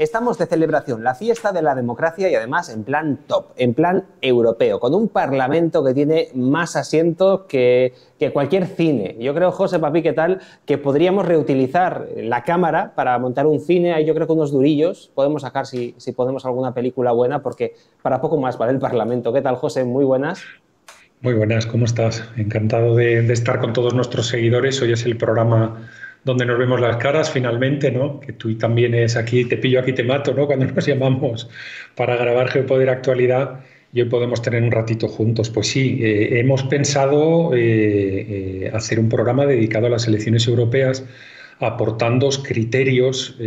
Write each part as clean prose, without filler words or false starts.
Estamos de celebración, la fiesta de la democracia y además en plan top, en plan europeo, con un parlamento que tiene más asientos que cualquier cine. Yo creo, José, papi, ¿qué tal? Que podríamos reutilizar la cámara para montar un cine. Ahí yo creo que unos durillos podemos sacar si podemos alguna película buena, porque para poco más vale el parlamento. ¿Qué tal, José? Muy buenas. Muy buenas, ¿cómo estás? Encantado de estar con todos nuestros seguidores. Hoy es el programa donde nos vemos las caras finalmente, ¿no? Que tú también es aquí, te pillo, aquí te mato, ¿no? Cuando nos llamamos para grabar Geopoder Actualidad y hoy podemos tener un ratito juntos. Pues sí, hemos pensado hacer un programa dedicado a las elecciones europeas, aportando criterios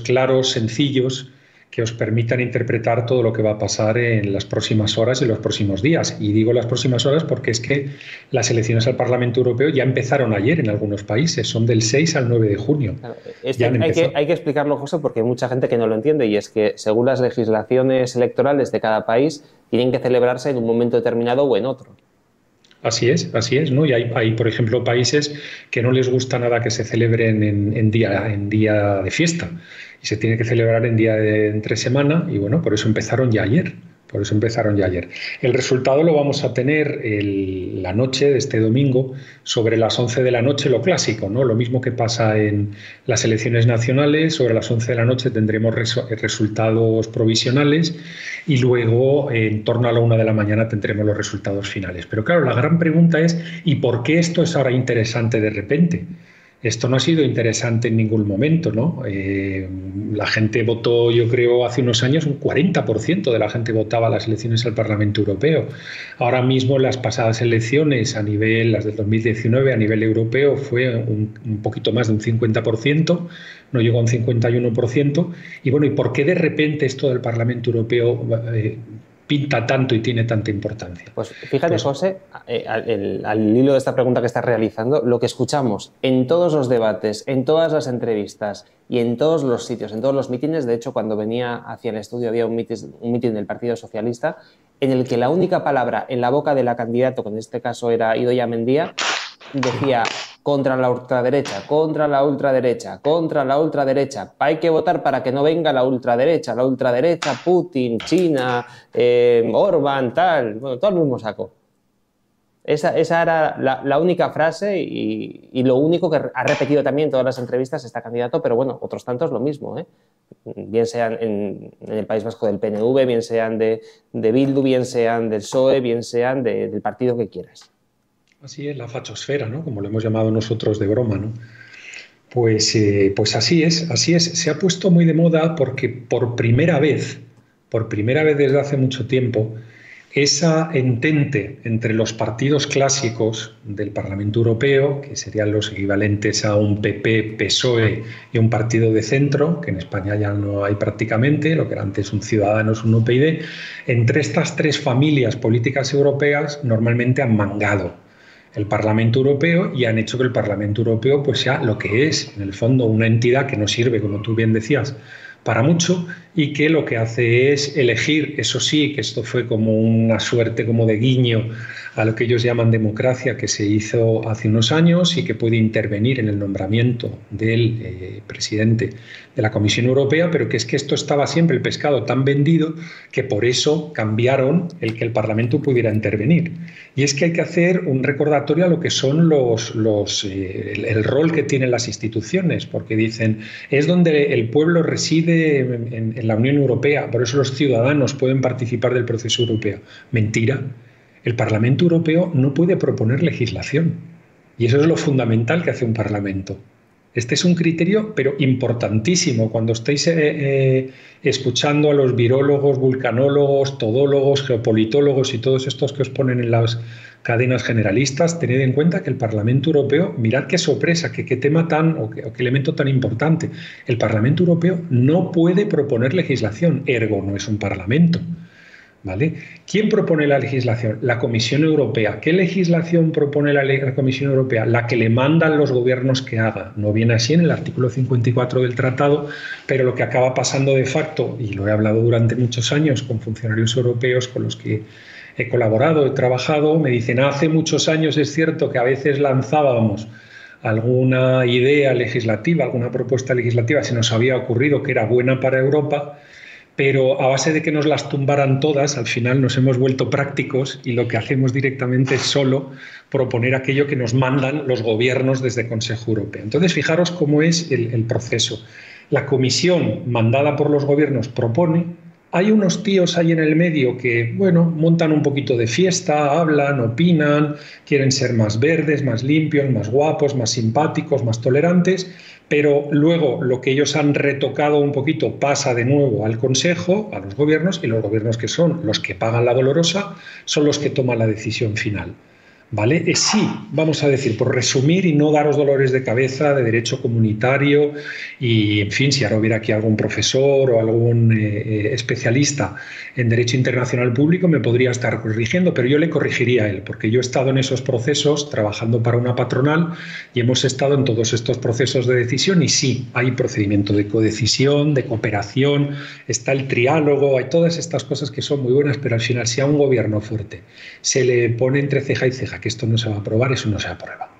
claros, sencillos, que os permitan interpretar todo lo que va a pasar en las próximas horas y los próximos días. Y digo las próximas horas porque es que las elecciones al Parlamento Europeo ya empezaron ayer en algunos países, son del 6 al 9 de junio. Claro, hay que explicarlo, José, porque hay mucha gente que no lo entiende, y es que según las legislaciones electorales de cada país tienen que celebrarse en un momento determinado o en otro. Así es, ¿no? Y hay, por ejemplo, países que no les gusta nada que se celebren en día de fiesta y se tiene que celebrar en día de entre semana y bueno, por eso empezaron ya ayer. El resultado lo vamos a tener la noche de este domingo, sobre las 11 de la noche, lo clásico, ¿no? Lo mismo que pasa en las elecciones nacionales, sobre las 11 de la noche tendremos resultados provisionales y luego en torno a la 1 de la mañana tendremos los resultados finales. Pero claro, la gran pregunta es, ¿y por qué esto es ahora interesante de repente? Esto no ha sido interesante en ningún momento, ¿no? La gente votó, yo creo, hace unos años, un 40% de la gente votaba las elecciones al Parlamento Europeo. Ahora mismo las pasadas elecciones, las del 2019, a nivel europeo, fue un poquito más de un 50%, no llegó a un 51%. Y bueno, ¿y por qué de repente esto del Parlamento Europeo pinta tanto y tiene tanta importancia? Pues fíjate, José, al hilo de esta pregunta que estás realizando, lo que escuchamos en todos los debates, en todas las entrevistas y en todos los sitios, en todos los mítines. De hecho, cuando venía hacia el estudio había un mitin del Partido Socialista en el que la única palabra en la boca de la candidata, que en este caso era Idoia Mendia, decía: contra la ultraderecha, contra la ultraderecha, contra la ultraderecha. Hay que votar para que no venga la ultraderecha, Putin, China, Orbán, tal. Bueno, todo el mismo saco. Esa era la única frase y lo único que ha repetido también en todas las entrevistas este candidato, pero bueno, otros tantos lo mismo, ¿eh? Bien sean en el País Vasco del PNV, bien sean de Bildu, bien sean del PSOE, bien sean del partido que quieras. Así es, la fachosfera, ¿no? Como lo hemos llamado nosotros de broma, ¿no? Pues así es. Se ha puesto muy de moda porque por primera vez desde hace mucho tiempo, esa entente entre los partidos clásicos del Parlamento Europeo, que serían los equivalentes a un PP, PSOE y un partido de centro, que en España ya no hay prácticamente, lo que era antes un Ciudadanos, un UPyD, entre estas tres familias políticas europeas normalmente han mangado el Parlamento Europeo y han hecho que el Parlamento Europeo pues sea lo que es, en el fondo, una entidad que no sirve, como tú bien decías, para mucho, y que lo que hace es elegir, eso sí, que esto fue como una suerte como de guiño a lo que ellos llaman democracia, que se hizo hace unos años y que puede intervenir en el nombramiento del presidente de la Comisión Europea, pero que es que esto estaba siempre el pescado tan vendido que por eso cambiaron el que el Parlamento pudiera intervenir. Y es que hay que hacer un recordatorio a lo que son el rol que tienen las instituciones, porque dicen, es donde el pueblo reside en la Unión Europea, por eso los ciudadanos pueden participar del proceso europeo. Mentira. El Parlamento Europeo no puede proponer legislación. Y eso es lo fundamental que hace un Parlamento. Este es un criterio, pero importantísimo. Cuando estáis escuchando a los virólogos, vulcanólogos, todólogos, geopolitólogos y todos estos que os ponen en las cadenas generalistas, tened en cuenta que el Parlamento Europeo, mirad qué sorpresa, qué tema o qué elemento tan importante. El Parlamento Europeo no puede proponer legislación, ergo no es un Parlamento. ¿Vale? ¿Quién propone la legislación? La Comisión Europea. ¿Qué legislación propone la Comisión Europea? La que le mandan los gobiernos que haga. No viene así en el artículo 54 del tratado, pero lo que acaba pasando de facto, y lo he hablado durante muchos años con funcionarios europeos con los que he colaborado, he trabajado, me dicen, hace muchos años es cierto que a veces lanzábamos alguna idea legislativa, alguna propuesta legislativa se nos había ocurrido que era buena para Europa, pero a base de que nos las tumbaran todas, al final nos hemos vuelto prácticos y lo que hacemos directamente es solo proponer aquello que nos mandan los gobiernos desde el Consejo Europeo. Entonces, fijaros cómo es el proceso. La comisión mandada por los gobiernos propone. Hay unos tíos ahí en el medio que, bueno, montan un poquito de fiesta, hablan, opinan, quieren ser más verdes, más limpios, más guapos, más simpáticos, más tolerantes, pero luego lo que ellos han retocado un poquito pasa de nuevo al Consejo, a los gobiernos, y los gobiernos, que son los que pagan la dolorosa, son los que toman la decisión final. ¿Vale? Sí, vamos a decir, por resumir y no daros dolores de cabeza de derecho comunitario y, en fin, si ahora hubiera aquí algún profesor o algún especialista en derecho internacional público me podría estar corrigiendo, pero yo le corregiría a él, porque yo he estado en esos procesos trabajando para una patronal y hemos estado en todos estos procesos de decisión y sí, hay procedimiento de codecisión, de cooperación, está el triálogo, hay todas estas cosas que son muy buenas, pero al final si a un gobierno fuerte se le pone entre ceja y ceja que esto no se va a aprobar, eso no se aprueba.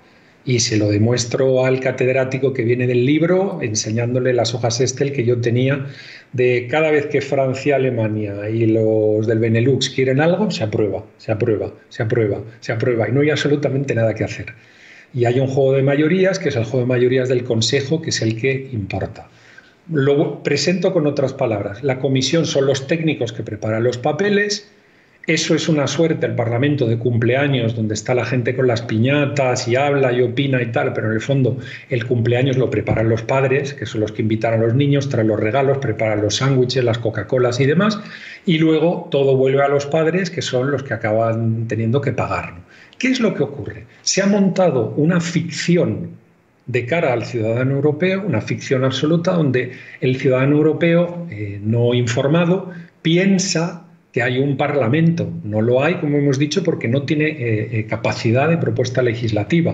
Y se lo demuestro al catedrático que viene del libro, enseñándole las hojas Excel que yo tenía de cada vez que Francia, Alemania y los del Benelux quieren algo, se aprueba, se aprueba, se aprueba, se aprueba y no hay absolutamente nada que hacer. Y hay un juego de mayorías, que es el juego de mayorías del Consejo, que es el que importa. Lo presento con otras palabras. La comisión son los técnicos que preparan los papeles. Eso es una suerte, el Parlamento de cumpleaños, donde está la gente con las piñatas y habla y opina y tal, pero en el fondo el cumpleaños lo preparan los padres, que son los que invitan a los niños, traen los regalos, preparan los sándwiches, las Coca-Colas y demás, y luego todo vuelve a los padres, que son los que acaban teniendo que pagar. ¿Qué es lo que ocurre? Se ha montado una ficción de cara al ciudadano europeo, una ficción absoluta, donde el ciudadano europeo no informado piensa que hay un Parlamento. No lo hay, como hemos dicho, porque no tiene capacidad de propuesta legislativa.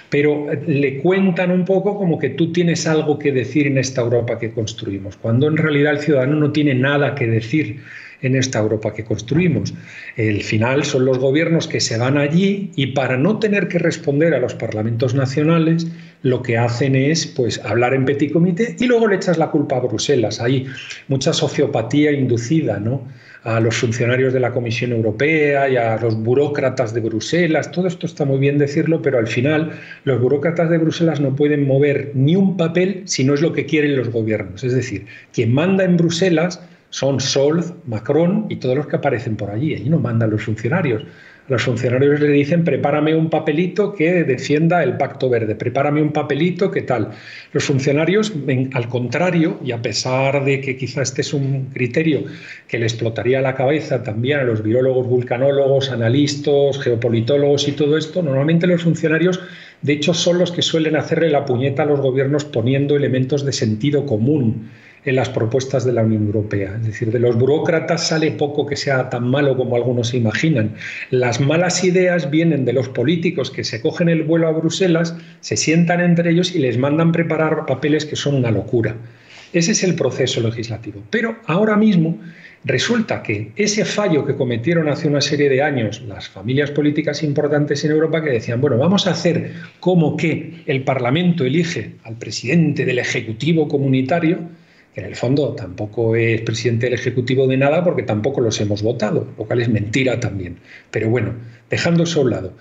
Pero le cuentan un poco como que tú tienes algo que decir en esta Europa que construimos, cuando en realidad el ciudadano no tiene nada que decir en esta Europa que construimos. El final son los gobiernos que se van allí y para no tener que responder a los parlamentos nacionales, lo que hacen es pues hablar en petit comité y luego le echas la culpa a Bruselas. Hay mucha sociopatía inducida, ¿no?, a los funcionarios de la Comisión Europea y a los burócratas de Bruselas. Todo esto está muy bien decirlo, pero al final los burócratas de Bruselas no pueden mover ni un papel si no es lo que quieren los gobiernos. Es decir, quien manda en Bruselas son Scholz, Macron y todos los que aparecen por allí. Allí no mandan los funcionarios. A los funcionarios le dicen: prepárame un papelito que defienda el Pacto Verde, prepárame un papelito que tal. Los funcionarios, al contrario, y a pesar de que quizá este es un criterio que le explotaría la cabeza también a los virólogos, vulcanólogos, analistas, geopolitólogos y todo esto, normalmente los funcionarios, de hecho, son los que suelen hacerle la puñeta a los gobiernos poniendo elementos de sentido común en las propuestas de la Unión Europea. Es decir, de los burócratas sale poco que sea tan malo como algunos se imaginan. Las malas ideas vienen de los políticos que se cogen el vuelo a Bruselas, se sientan entre ellos y les mandan preparar papeles que son una locura. Ese es el proceso legislativo. Pero ahora mismo resulta que ese fallo que cometieron hace una serie de años las familias políticas importantes en Europa, que decían: bueno, vamos a hacer como que el Parlamento elige al presidente del Ejecutivo comunitario, que en el fondo tampoco es presidente del Ejecutivo de nada porque tampoco los hemos votado, lo cual es mentira también. Pero bueno, dejando eso a un lado.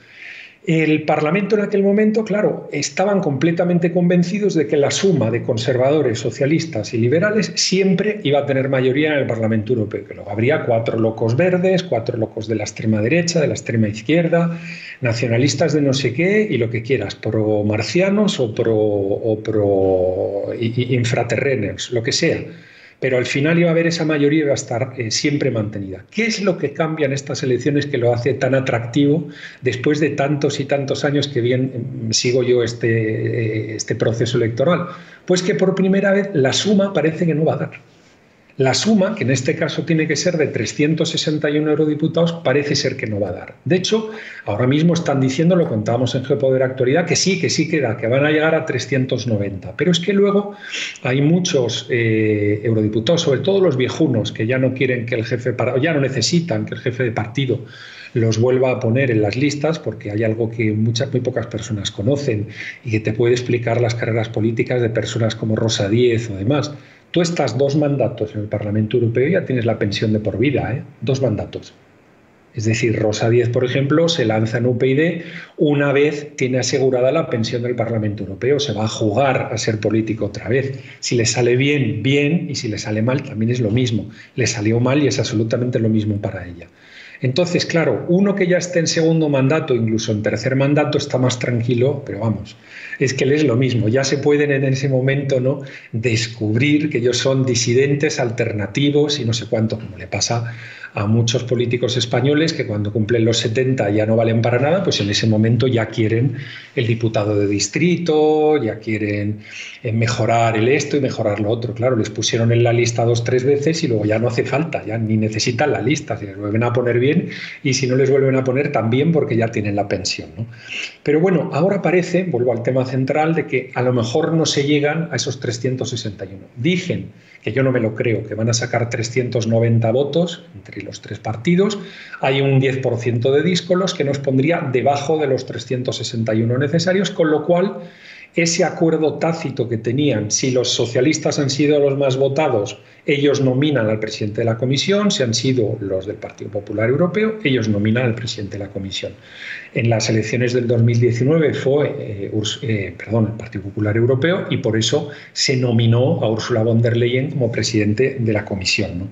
El Parlamento en aquel momento, claro, estaban completamente convencidos de que la suma de conservadores, socialistas y liberales siempre iba a tener mayoría en el Parlamento Europeo, que luego habría 4 locos verdes, 4 locos de la extrema derecha, de la extrema izquierda, nacionalistas de no sé qué y lo que quieras, pro marcianos o pro infraterrenos, lo que sea. Pero al final iba a haber esa mayoría y iba a estar siempre mantenida. ¿Qué es lo que cambia en estas elecciones que lo hace tan atractivo después de tantos y tantos años que bien sigo yo este proceso electoral? Pues que por primera vez la suma parece que no va a dar. La suma, que en este caso tiene que ser de 361 eurodiputados, parece ser que no va a dar. De hecho, ahora mismo están diciendo, lo contábamos en Geopoder Actualidad, que sí queda, que van a llegar a 390. Pero es que luego hay muchos eurodiputados, sobre todo los viejunos, que ya no quieren que el jefe, ya no necesitan que el jefe de partido los vuelva a poner en las listas, porque hay algo que muy pocas personas conocen y que te puede explicar las carreras políticas de personas como Rosa Díez o demás. Tú estás 2 mandatos en el Parlamento Europeo y ya tienes la pensión de por vida, ¿eh? 2 mandatos. Es decir, Rosa Díez, por ejemplo, se lanza en UPyD, una vez tiene asegurada la pensión del Parlamento Europeo, se va a jugar a ser político otra vez. Si le sale bien, bien, y si le sale mal, también es lo mismo. Le salió mal y es absolutamente lo mismo para ella. Entonces, claro, uno que ya esté en segundo mandato, incluso en tercer mandato, está más tranquilo, pero vamos, es que es lo mismo. Ya se pueden en ese momento, ¿no?, descubrir que ellos son disidentes, alternativos y no sé cuánto, como le pasa a muchos políticos españoles que cuando cumplen los 70 ya no valen para nada, pues en ese momento ya quieren el diputado de distrito, ya quieren mejorar el esto y mejorar lo otro. Claro, les pusieron en la lista 2 o 3 veces y luego ya no hace falta, ya ni necesitan la lista, se les vuelven a poner bien y si no les vuelven a poner también porque ya tienen la pensión, ¿no? Pero bueno, ahora parece, vuelvo al tema central, de que a lo mejor no se llegan a esos 361. Dicen, que yo no me lo creo, que van a sacar 390 votos entre los 3 partidos. Hay un 10% de díscolos que nos pondría debajo de los 361 necesarios, con lo cual ese acuerdo tácito que tenían, si los socialistas han sido los más votados, ellos nominan al presidente de la Comisión, si han sido los del Partido Popular Europeo, ellos nominan al presidente de la Comisión. En las elecciones del 2019 fue el Partido Popular Europeo y por eso se nominó a Ursula von der Leyen como presidente de la Comisión, ¿no?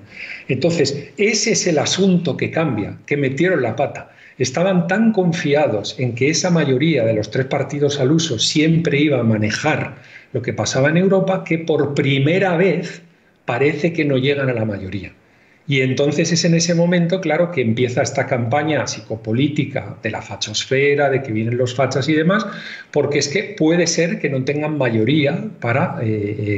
Entonces, ese es el asunto que cambia, que metieron la pata. Estaban tan confiados en que esa mayoría de los 3 partidos al uso siempre iba a manejar lo que pasaba en Europa, que por primera vez parece que no llegan a la mayoría. Y entonces es en ese momento, claro, que empieza esta campaña psicopolítica de la fachosfera, de que vienen los fachas y demás, porque es que puede ser que no tengan mayoría para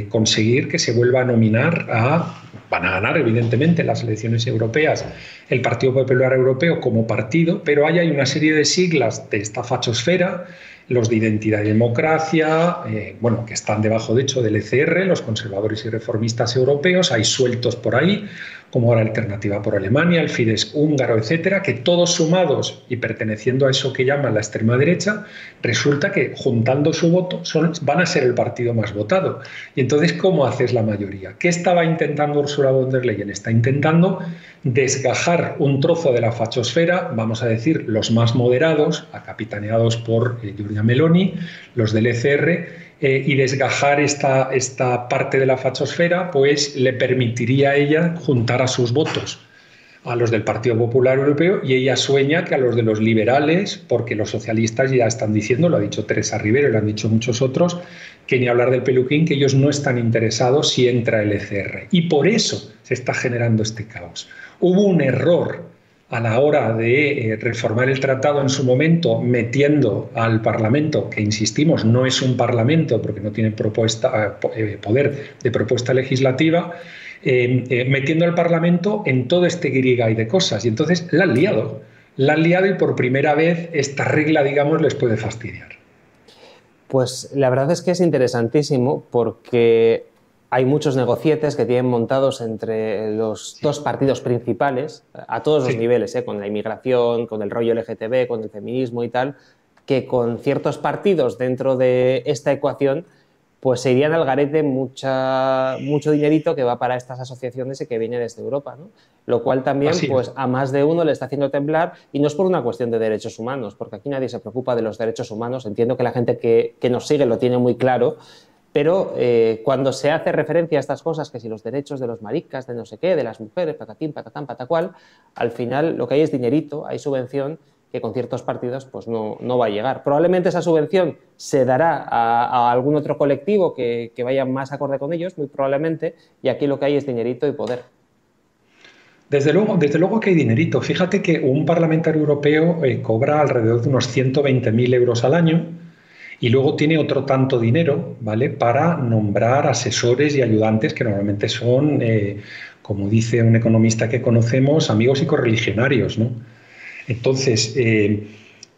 conseguir que se vuelva a nominar a... Van a ganar, evidentemente, las elecciones europeas el Partido Popular Europeo como partido, pero hay una serie de siglas de esta fachosfera, los de Identidad y Democracia, que están debajo, de hecho, del ECR, los conservadores y reformistas europeos, hay sueltos por ahí, como la Alternativa por Alemania, el Fidesz húngaro, etcétera, que todos sumados y perteneciendo a eso que llaman la extrema derecha, resulta que juntando su voto van a ser el partido más votado. Y entonces, ¿cómo haces la mayoría? ¿Qué estaba intentando Ursula von der Leyen? Está intentando desgajar un trozo de la fachosfera, vamos a decir, los más moderados, capitaneados por Giorgia Meloni, los del ECR, y desgajar esta parte de la fachosfera, pues le permitiría a ella juntar a sus votos a los del Partido Popular Europeo y ella sueña que a los de los liberales, porque los socialistas ya están diciendo, lo ha dicho Teresa Rivero y lo han dicho muchos otros, que ni hablar del peluquín, que ellos no están interesados si entra el ECR. Y por eso se está generando este caos. Hubo un error a la hora de reformar el tratado en su momento, metiendo al Parlamento, que insistimos, no es un Parlamento porque no tiene poder de propuesta legislativa, metiendo al Parlamento en todo este guirigay de cosas. Y entonces la han liado y por primera vez esta regla, digamos, les puede fastidiar. Pues la verdad es que es interesantísimo porque hay muchos negocietes que tienen montados entre los 2 partidos principales, a todos los niveles, con la inmigración, con el rollo LGTB, con el feminismo y tal, que con ciertos partidos dentro de esta ecuación pues se irían al garete mucho dinerito que va para estas asociaciones y que viene desde Europa, ¿no? Lo cual también pues, a más de uno le está haciendo temblar, y no es por una cuestión de derechos humanos, porque aquí nadie se preocupa de los derechos humanos. Entiendo que la gente que nos sigue lo tiene muy claro, pero cuando se hace referencia a estas cosas, que si los derechos de los maricas, de no sé qué, de las mujeres, patatín, patatán, patacual, al final lo que hay es dinerito, hay subvención, que con ciertos partidos pues no va a llegar. Probablemente esa subvención se dará a algún otro colectivo que vaya más acorde con ellos, muy probablemente, y aquí lo que hay es dinerito y poder. Desde luego que hay dinerito. Fíjate que un parlamentario europeo cobra alrededor de unos 120.000 euros al año y luego tiene otro tanto dinero, ¿vale?, para nombrar asesores y ayudantes que normalmente son como dice un economista que conocemos, amigos y correligionarios, ¿no? Entonces,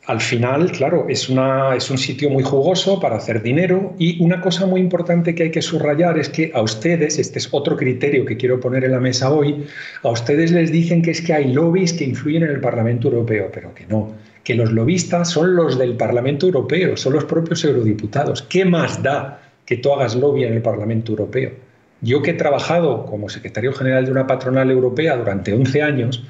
al final, claro, es un sitio muy jugoso para hacer dinero, y una cosa muy importante que hay que subrayar es que a ustedes, este es otro criterio que quiero poner en la mesa hoy, a ustedes les dicen que es que hay lobbies que influyen en el Parlamento Europeo, pero que no, que los lobistas son los del Parlamento Europeo, son los propios eurodiputados. ¿Qué más da que tú hagas lobby en el Parlamento Europeo? Yo, que he trabajado como secretario general de una patronal europea durante 11 años,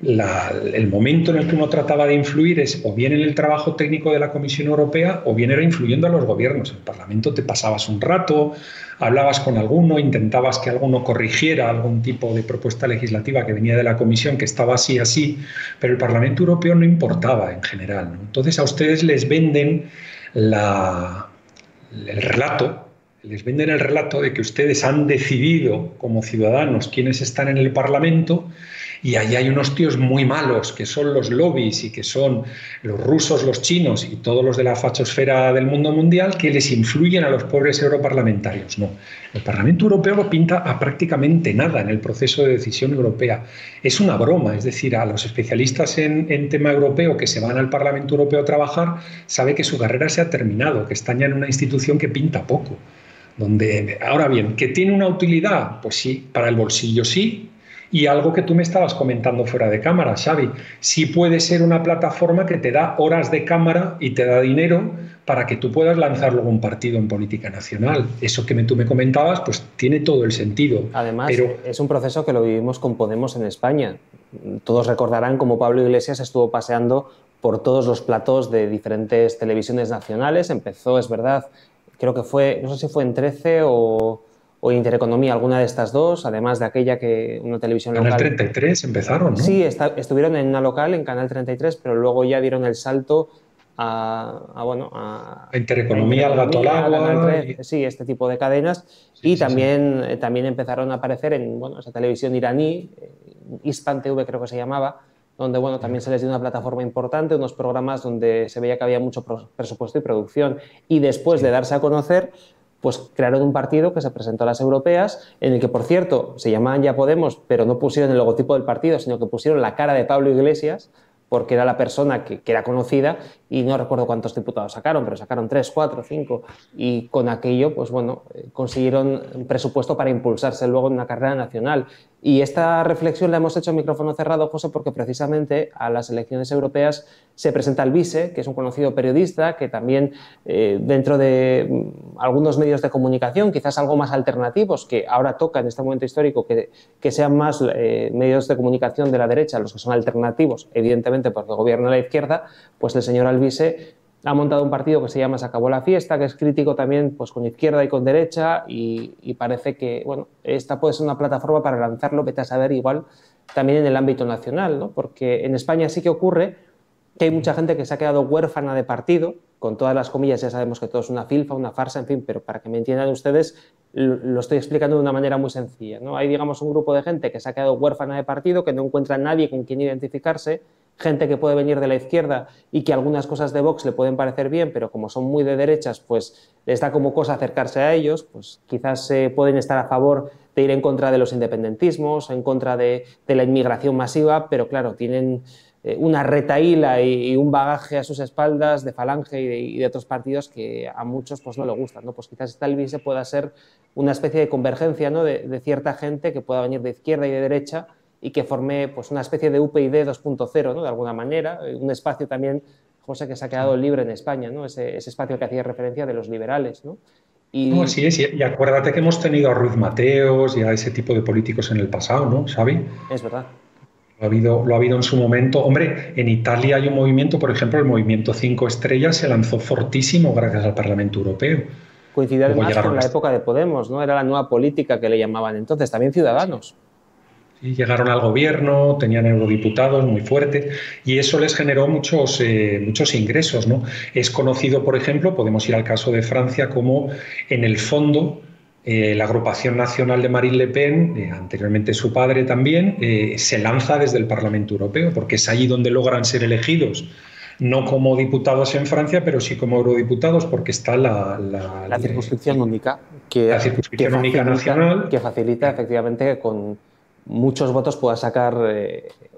el momento en el que uno trataba de influir es o bien en el trabajo técnico de la Comisión Europea o bien era influyendo a los gobiernos. En el Parlamento te pasabas un rato, hablabas con alguno, intentabas que alguno corrigiera algún tipo de propuesta legislativa que venía de la Comisión, que estaba así, pero el Parlamento Europeo no importaba en general, ¿no? Entonces a ustedes les venden el relato de que ustedes han decidido como ciudadanos quiénes están en el Parlamento, y ahí hay unos tíos muy malos que son los lobbies y que son los rusos, los chinos y todos los de la fachosfera del mundo mundial, que les influyen a los pobres europarlamentarios. No, el Parlamento Europeo no pinta a prácticamente nada en el proceso de decisión europea. Es una broma, es decir, a los especialistas en tema europeo que se van al Parlamento Europeo a trabajar, sabe que su carrera se ha terminado, que están ya en una institución que pinta poco. Ahora bien, ¿que tiene una utilidad? Pues sí, para el bolsillo sí. Y algo que tú me estabas comentando fuera de cámara, Xavi, sí puede ser una plataforma que te da horas de cámara y te da dinero para que tú puedas lanzar luego un partido en política nacional. Eso que tú me comentabas, pues tiene todo el sentido. Además, es un proceso que lo vivimos con Podemos en España. Todos recordarán cómo Pablo Iglesias estuvo paseando por todos los platós de diferentes televisiones nacionales. Empezó, es verdad, creo que fue, no sé si fue en 13 o Intereconomía, alguna de estas dos, además de aquella que una televisión local. Canal 33 empezaron, ¿no? Sí, estuvieron en una local, en Canal 33, pero luego ya dieron el salto a Intereconomía, al Gato al Agua. Sí, este tipo de cadenas. Sí, y también empezaron a aparecer en esa televisión iraní, Hispan TV creo que se llamaba, donde también se les dio una plataforma importante, unos programas donde se veía que había mucho presupuesto y producción. Y después de darse a conocer, pues crearon un partido que se presentó a las europeas, en el que, por cierto, se llamaban ya Podemos, pero no pusieron el logotipo del partido, sino que pusieron la cara de Pablo Iglesias, porque era la persona que era conocida, y no recuerdo cuántos diputados sacaron, pero sacaron 3, 4, 5, y con aquello, pues consiguieron un presupuesto para impulsarse luego en una carrera nacional. Y esta reflexión la hemos hecho a micrófono cerrado, José, porque precisamente a las elecciones europeas se presenta Albise, que es un conocido periodista, que también dentro de algunos medios de comunicación, quizás algo más alternativos, que ahora toca en este momento histórico que sean más medios de comunicación de la derecha, los que son alternativos, evidentemente porque gobierna la izquierda, pues el señor Albise ha montado un partido que se llama Se acabó la fiesta, que es crítico también pues, con izquierda y con derecha, y parece que esta puede ser una plataforma para lanzarlo, vete a saber, igual también en el ámbito nacional, ¿no? Porque en España sí que ocurre que hay mucha gente que se ha quedado huérfana de partido, con todas las comillas, ya sabemos que todo es una filfa, una farsa, en fin, pero para que me entiendan ustedes, lo estoy explicando de una manera muy sencilla, ¿no? Hay, digamos, un grupo de gente que se ha quedado huérfana de partido, que no encuentra a nadie con quien identificarse, gente que puede venir de la izquierda y que algunas cosas de Vox le pueden parecer bien, pero como son muy de derechas, pues les da como cosa acercarse a ellos, pues quizás pueden estar a favor de ir en contra de los independentismos, en contra de la inmigración masiva, pero claro, tienen una retahíla y un bagaje a sus espaldas de Falange y de otros partidos que a muchos pues no les gustan, ¿no? Pues quizás esta Albise pueda ser una especie de convergencia, ¿no? de cierta gente que pueda venir de izquierda y de derecha y que forme pues, una especie de UPyD 2.0, ¿no? De alguna manera, un espacio también, José, que se ha quedado libre en España, ¿no? Ese espacio que hacía referencia de los liberales, ¿no? No, así es, y acuérdate que hemos tenido a Ruiz Mateos y a ese tipo de políticos en el pasado, ¿no, Xavi? Es verdad. Lo ha habido en su momento. Hombre, en Italia hay un movimiento, por ejemplo, el movimiento 5 Estrellas se lanzó fortísimo gracias al Parlamento Europeo. Coincide además con la época de Podemos, ¿no? Era la nueva política que le llamaban entonces, también Ciudadanos. Sí, llegaron al gobierno, tenían eurodiputados muy fuertes y eso les generó muchos ingresos, ¿no? Es conocido, por ejemplo, podemos ir al caso de Francia, como en el fondo la agrupación nacional de Marine Le Pen, anteriormente su padre también, se lanza desde el Parlamento Europeo, porque es allí donde logran ser elegidos, no como diputados en Francia, pero sí como eurodiputados, porque está la circunscripción única, la circunscripción única nacional, que facilita efectivamente con muchos votos pueda sacar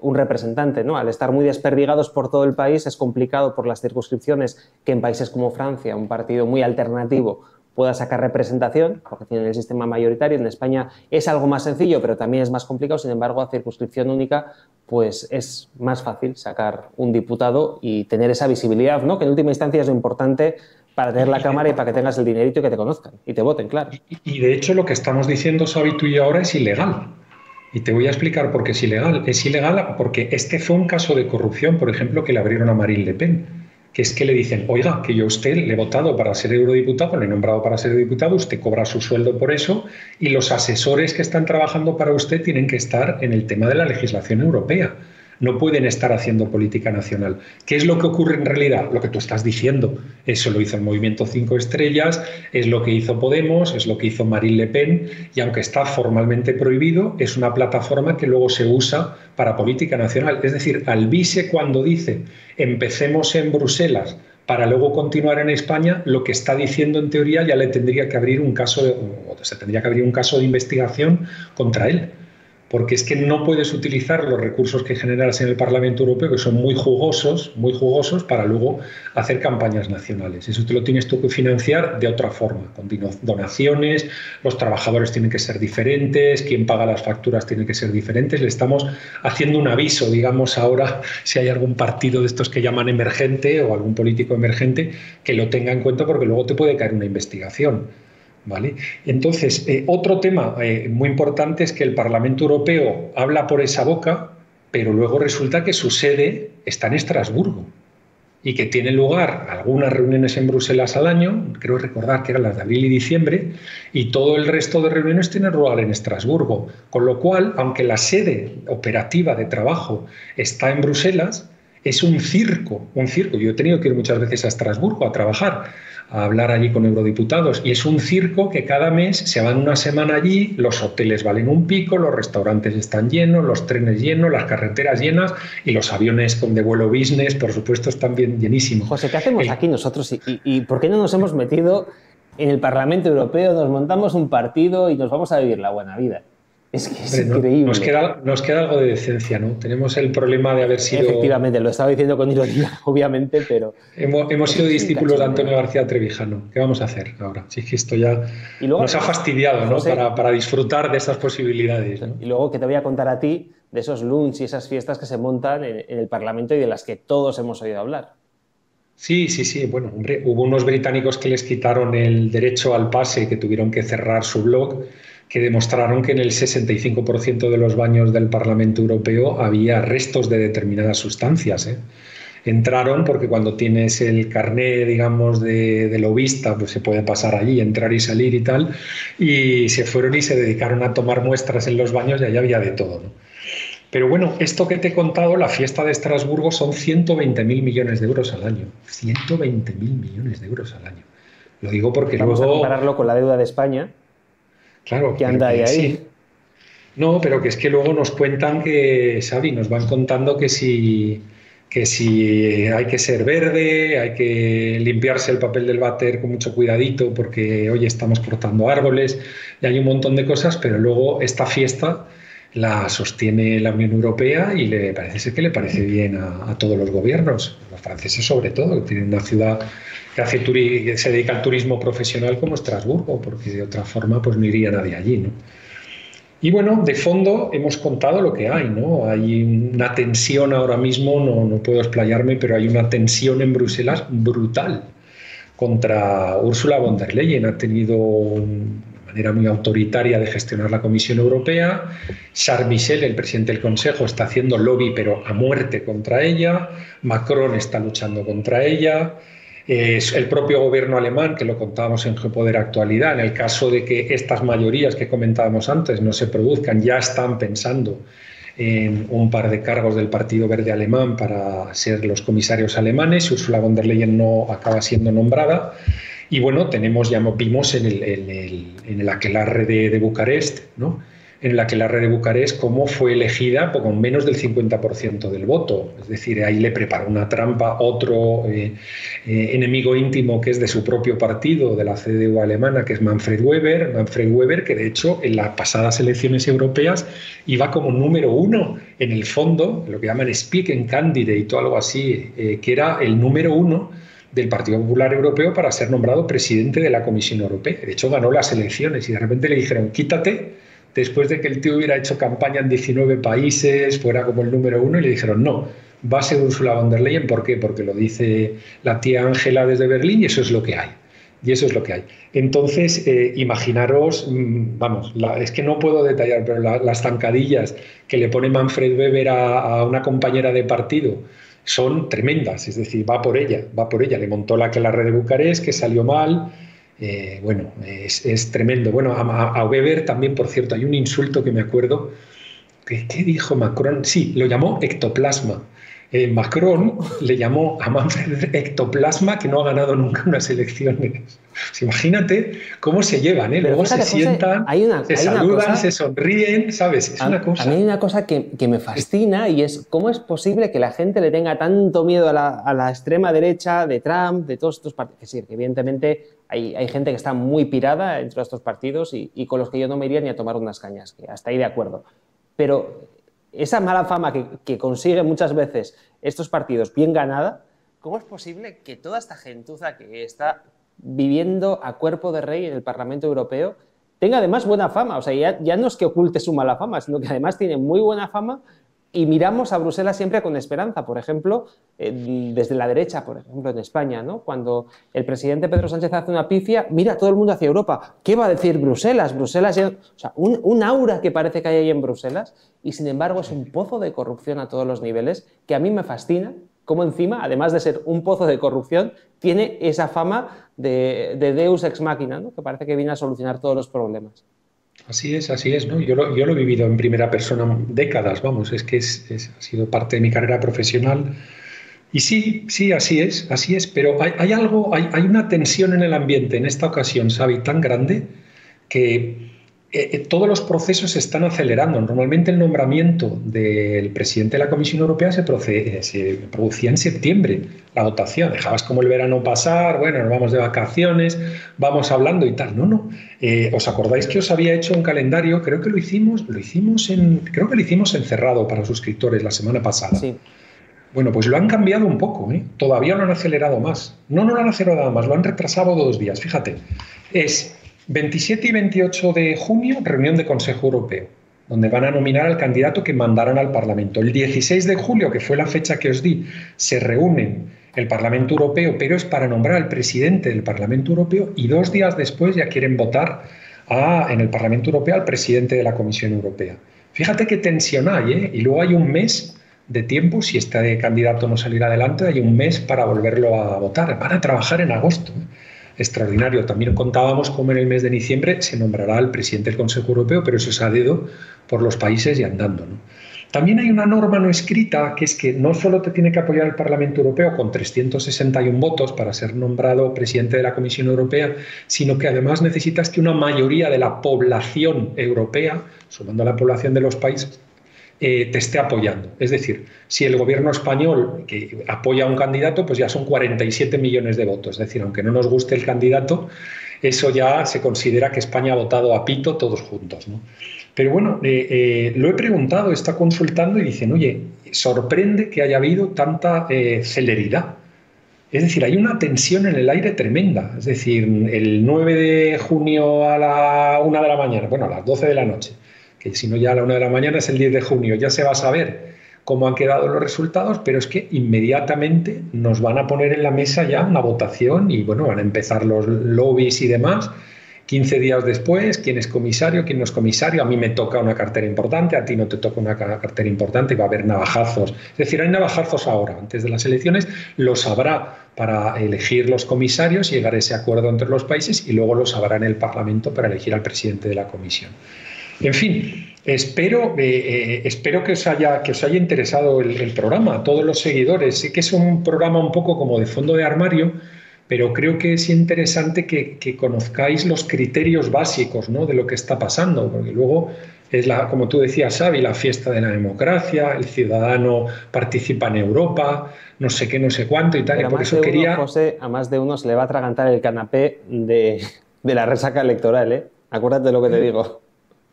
un representante, ¿no? Al estar muy desperdigados por todo el país es complicado por las circunscripciones que en países como Francia, un partido muy alternativo, pueda sacar representación, porque tienen el sistema mayoritario. En España es algo más sencillo, pero también es más complicado. Sin embargo, a circunscripción única, pues es más fácil sacar un diputado y tener esa visibilidad, ¿no? Que en última instancia es lo importante para tener la Cámara y para que tengas el dinerito y que te conozcan y te voten, claro. Y de hecho lo que estamos diciendo, Xavi, tú y yo ahora es ilegal. Y te voy a explicar por qué es ilegal. Es ilegal porque este fue un caso de corrupción, por ejemplo, que le abrieron a Marine Le Pen, que es que le dicen, oiga, que yo a usted le he votado para ser eurodiputado, le he nombrado para ser eurodiputado, usted cobra su sueldo por eso y los asesores que están trabajando para usted tienen que estar en el tema de la legislación europea. No pueden estar haciendo política nacional. ¿Qué es lo que ocurre en realidad? Lo que tú estás diciendo. Eso lo hizo el Movimiento 5 Estrellas, es lo que hizo Podemos, es lo que hizo Marine Le Pen, y aunque está formalmente prohibido, es una plataforma que luego se usa para política nacional. Es decir, Alvise, cuando dice empecemos en Bruselas para luego continuar en España, lo que está diciendo en teoría ya le tendría que abrir un caso se tendría que abrir un caso de investigación contra él. Porque es que no puedes utilizar los recursos que generas en el Parlamento Europeo, que son muy jugosos, para luego hacer campañas nacionales. Eso te lo tienes tú que financiar de otra forma, con donaciones, los trabajadores tienen que ser diferentes, quien paga las facturas tiene que ser diferentes. Le estamos haciendo un aviso, digamos, ahora, si hay algún partido de estos que llaman emergente o algún político emergente, que lo tenga en cuenta porque luego te puede caer una investigación. ¿Vale? Entonces, otro tema muy importante es que el Parlamento Europeo habla por esa boca, pero luego resulta que su sede está en Estrasburgo y que tienen lugar algunas reuniones en Bruselas al año, creo recordar que eran las de abril y diciembre, y todo el resto de reuniones tienen lugar en Estrasburgo. Con lo cual, aunque la sede operativa de trabajo está en Bruselas, es un circo, un circo. Yo he tenido que ir muchas veces a Estrasburgo a trabajar, a hablar allí con eurodiputados, y es un circo que cada mes se van una semana allí, los hoteles valen un pico, los restaurantes están llenos, los trenes llenos, las carreteras llenas y los aviones de vuelo business, por supuesto, están bien llenísimos. José, ¿qué hacemos aquí nosotros? ¿Y por qué no nos hemos metido en el Parlamento Europeo, nos montamos un partido y nos vamos a vivir la buena vida? Es que es increíble. Nos queda algo de decencia, ¿no? Tenemos el problema de haber sido... Efectivamente, lo estaba diciendo con ironía, obviamente, pero... Hemos sido discípulos de Antonio García Trevijano. ¿Qué vamos a hacer ahora? Si es que esto ya nos ha fastidiado, ¿no? José, para disfrutar de esas posibilidades, ¿no? Y luego que te voy a contar a ti de esos lunch y esas fiestas que se montan en el Parlamento y de las que todos hemos oído hablar. Sí. Bueno, hombre, hubo unos británicos que les quitaron el derecho al pase, que tuvieron que cerrar su blog, que demostraron que en el 65% de los baños del Parlamento Europeo había restos de determinadas sustancias, ¿eh? Entraron porque cuando tienes el carné, digamos, de lobista, pues se puede pasar allí, entrar y salir y tal, y se fueron y se dedicaron a tomar muestras en los baños y allá había de todo, ¿no? Pero bueno, esto que te he contado, la fiesta de Estrasburgo, son 120.000 millones de euros al año. 120.000 millones de euros al año. Lo digo porque Vamos luego... a compararlo con la deuda de España. Claro. Que anda ahí. Sí. No, pero que es que luego nos cuentan que, Xavi, nos van contando que si hay que ser verde, hay que limpiarse el papel del váter con mucho cuidadito porque hoy estamos cortando árboles y hay un montón de cosas, pero luego esta fiesta la sostiene la Unión Europea y parece ser que le parece bien a todos los gobiernos, los franceses sobre todo, que tienen una ciudad que se dedica al turismo profesional como Estrasburgo, porque de otra forma pues no iría nadie allí, ¿no? Y bueno, de fondo hemos contado lo que hay, ¿no? Hay una tensión ahora mismo, no puedo explayarme, pero hay una tensión en Bruselas brutal contra Ursula von der Leyen. Ha tenido una manera muy autoritaria de gestionar la Comisión Europea. Charles Michel, el presidente del Consejo, está haciendo lobby, pero a muerte contra ella. Macron está luchando contra ella. El propio gobierno alemán, que lo contábamos en Geopoder Actualidad, en el caso de que estas mayorías que comentábamos antes no se produzcan, ya están pensando en un par de cargos del Partido Verde alemán para ser los comisarios alemanes. Ursula von der Leyen no acaba siendo nombrada. Y bueno, ya vimos en el aquelarre de Bucarest, ¿no? en la que la red de Bucarest, como fue elegida con menos del 50% del voto. Es decir, ahí le preparó una trampa otro enemigo íntimo que es de su propio partido, de la CDU alemana, que es Manfred Weber. Manfred Weber, que de hecho en las pasadas elecciones europeas iba como número 1 en el fondo, lo que llaman Spitzencandidate o algo así, que era el número 1 del Partido Popular Europeo para ser nombrado presidente de la Comisión Europea. De hecho, ganó las elecciones y de repente le dijeron, quítate, después de que el tío hubiera hecho campaña en 19 países, fuera como el número 1, y le dijeron, no, va a ser Ursula von der Leyen. ¿Por qué? Porque lo dice la tía Ángela desde Berlín y eso es lo que hay. Y eso es lo que hay. Entonces, imaginaros, vamos, es que no puedo detallar, pero las zancadillas que le pone Manfred Weber a una compañera de partido son tremendas, es decir, va por ella, le montó la red de Bucarest, que salió mal. Bueno, es tremendo. Bueno, a Weber también, por cierto, hay un insulto que me acuerdo. ¿Qué dijo Macron? Sí, lo llamó ectoplasma. Macron le llamó a Manfred ectoplasma, que no ha ganado nunca unas elecciones. Pues imagínate cómo se llevan, ¿eh? Luego fíjate, se sientan, se saludan, se sonríen, ¿sabes? Es una cosa. A mí hay una cosa que me fascina y es cómo es posible que la gente le tenga tanto miedo a la extrema derecha de Trump, de todos estos partidos. Que sí, que evidentemente hay gente que está muy pirada entre estos partidos y con los que yo no me iría ni a tomar unas cañas, que hasta ahí de acuerdo. Pero esa mala fama que consiguen muchas veces estos partidos bien ganada, ¿cómo es posible que toda esta gentuza que está viviendo a cuerpo de rey en el Parlamento Europeo tenga además buena fama? O sea, ya no es que oculte su mala fama, sino que además tiene muy buena fama y miramos a Bruselas siempre con esperanza. Por ejemplo, desde la derecha, por ejemplo, en España, ¿no? Cuando el presidente Pedro Sánchez hace una pifia, mira todo el mundo hacia Europa. ¿Qué va a decir Bruselas? Bruselas, o sea, un aura que parece que hay ahí en Bruselas y, sin embargo, es un pozo de corrupción a todos los niveles que a mí me fascina cómo encima, además de ser un pozo de corrupción, tiene esa fama de Deus ex machina, ¿no? Que parece que viene a solucionar todos los problemas. Así es, ¿no? Yo lo he vivido en primera persona décadas, vamos, es que ha sido parte de mi carrera profesional. Y sí, así es, pero hay algo, hay una tensión en el ambiente en esta ocasión, Xavi, tan grande que todos los procesos se están acelerando. Normalmente el nombramiento del presidente de la Comisión Europea se producía en septiembre, la votación. Dejabas como el verano pasar, bueno, nos vamos de vacaciones, vamos hablando y tal. No. ¿Os acordáis que os había hecho un calendario? Creo que lo hicimos encerrado para suscriptores la semana pasada. Sí. Bueno, pues lo han cambiado un poco, ¿eh? Todavía lo han acelerado más. No lo han acelerado más, lo han retrasado 2 días. Fíjate, es 27 y 28 de junio, reunión de Consejo Europeo, donde van a nominar al candidato que mandarán al Parlamento. El 16 de julio, que fue la fecha que os di, se reúnen el Parlamento Europeo, pero es para nombrar al presidente del Parlamento Europeo, y 2 días después ya quieren votar en el Parlamento Europeo al presidente de la Comisión Europea. Fíjate qué tensión hay, ¿eh? Y luego hay un mes de tiempo, si este candidato no saliera adelante, hay un mes para volverlo a votar. Van a trabajar en agosto, ¿eh? Extraordinario. También contábamos cómo en el mes de diciembre se nombrará al presidente del Consejo Europeo, pero eso es a dedo por los países y andando, ¿no? También hay una norma no escrita, que es que no solo te tiene que apoyar el Parlamento Europeo con 361 votos para ser nombrado presidente de la Comisión Europea, sino que además necesitas que una mayoría de la población europea, sumando a la población de los países, te esté apoyando. Es decir, si el gobierno español que apoya a un candidato, pues ya son 47 millones de votos. Es decir, aunque no nos guste el candidato, eso ya se considera que España ha votado a pito todos juntos, ¿no? Pero bueno, lo he preguntado, está consultando y dicen, oye, sorprende que haya habido tanta celeridad. Es decir, hay una tensión en el aire tremenda. Es decir, el 9 de junio a la 1 de la mañana, bueno, a las 12 de la noche, que si no ya a la 1 de la mañana es el 10 de junio, ya se va a saber cómo han quedado los resultados, pero es que inmediatamente nos van a poner en la mesa ya una votación y bueno, van a empezar los lobbies y demás. 15 días después, quién es comisario, quién no es comisario, a mí me toca una cartera importante, a ti no te toca una cartera importante, y va a haber navajazos. Es decir, hay navajazos ahora, antes de las elecciones, los habrá para elegir los comisarios y llegar a ese acuerdo entre los países y luego los habrá en el Parlamento para elegir al presidente de la Comisión. En fin, espero que os haya interesado el programa, a todos los seguidores. Sé que es un programa un poco como de fondo de armario, pero creo que es interesante que conozcáis los criterios básicos, ¿no?, de lo que está pasando, porque luego como tú decías, Xavi, la fiesta de la democracia, el ciudadano participa en Europa, no sé qué, no sé cuánto y tal. Pero Y por eso quería... José, a más de uno se le va a atragantar el canapé de la resaca electoral, ¿eh? Acuérdate de lo que te digo.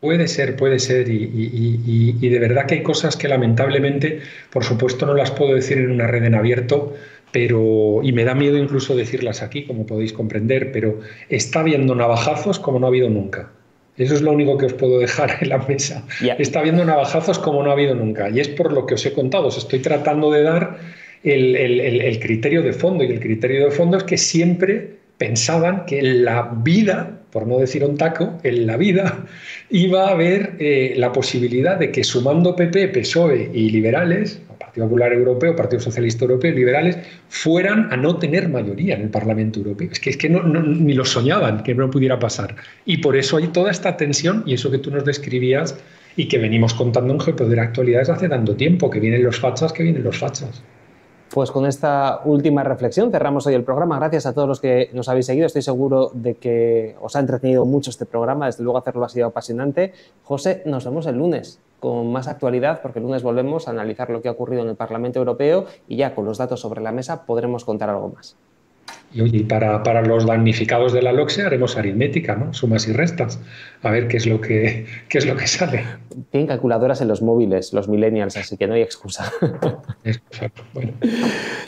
Puede ser, puede ser. Y de verdad que hay cosas que lamentablemente, por supuesto, no las puedo decir en una red en abierto, y me da miedo incluso decirlas aquí, como podéis comprender, pero está habiendo navajazos como no ha habido nunca. Eso es lo único que os puedo dejar en la mesa. Ya. Está habiendo navajazos como no ha habido nunca. Y es por lo que os he contado. Os estoy tratando de dar el criterio de fondo. Y el criterio de fondo es que siempre pensaban que en la vida, por no decir un taco, en la vida iba a haber la posibilidad de que sumando PP, PSOE y liberales, Partido Popular Europeo, Partido Socialista Europeo y liberales, fueran a no tener mayoría en el Parlamento Europeo. Es que ni lo soñaban que no pudiera pasar. Y por eso hay toda esta tensión y eso que tú nos describías y que venimos contando en Geopoder Actualidades hace tanto tiempo, que vienen los fachas, que vienen los fachas. Pues con esta última reflexión cerramos hoy el programa. Gracias a todos los que nos habéis seguido. Estoy seguro de que os ha entretenido mucho este programa. Desde luego hacerlo ha sido apasionante. José, nos vemos el lunes con más actualidad, porque el lunes volvemos a analizar lo que ha ocurrido en el Parlamento Europeo y ya con los datos sobre la mesa podremos contar algo más. Y oye, para los damnificados de la LOCSE haremos aritmética, ¿no? Sumas y restas, a ver qué es lo que sale. Tienen calculadoras en los móviles, los millennials, así que no hay excusa. Bueno.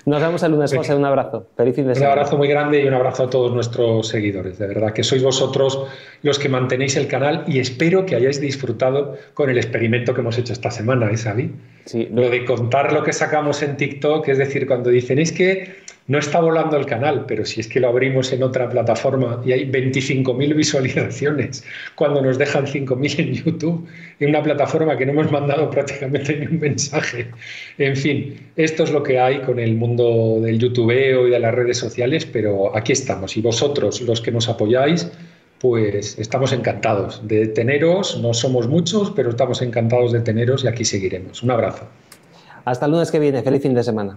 Nos vemos el lunes, José. Un abrazo. Feliz fin de semana. Un abrazo muy grande y un abrazo a todos nuestros seguidores. De verdad que sois vosotros los que mantenéis el canal y espero que hayáis disfrutado con el experimento que hemos hecho esta semana, ¿eh, Xavi? Sí, lo de contar lo que sacamos en TikTok, es decir, cuando dicen es que no está volando el canal, pero si es que lo abrimos en otra plataforma y hay 25.000 visualizaciones cuando nos dejan 5.000 en YouTube, en una plataforma que no hemos mandado prácticamente ni un mensaje. En fin, esto es lo que hay con el mundo del youtubeo y de las redes sociales, pero aquí estamos. Y vosotros, los que nos apoyáis, pues estamos encantados de teneros. No somos muchos, pero estamos encantados de teneros y aquí seguiremos. Un abrazo. Hasta el lunes que viene. Feliz fin de semana.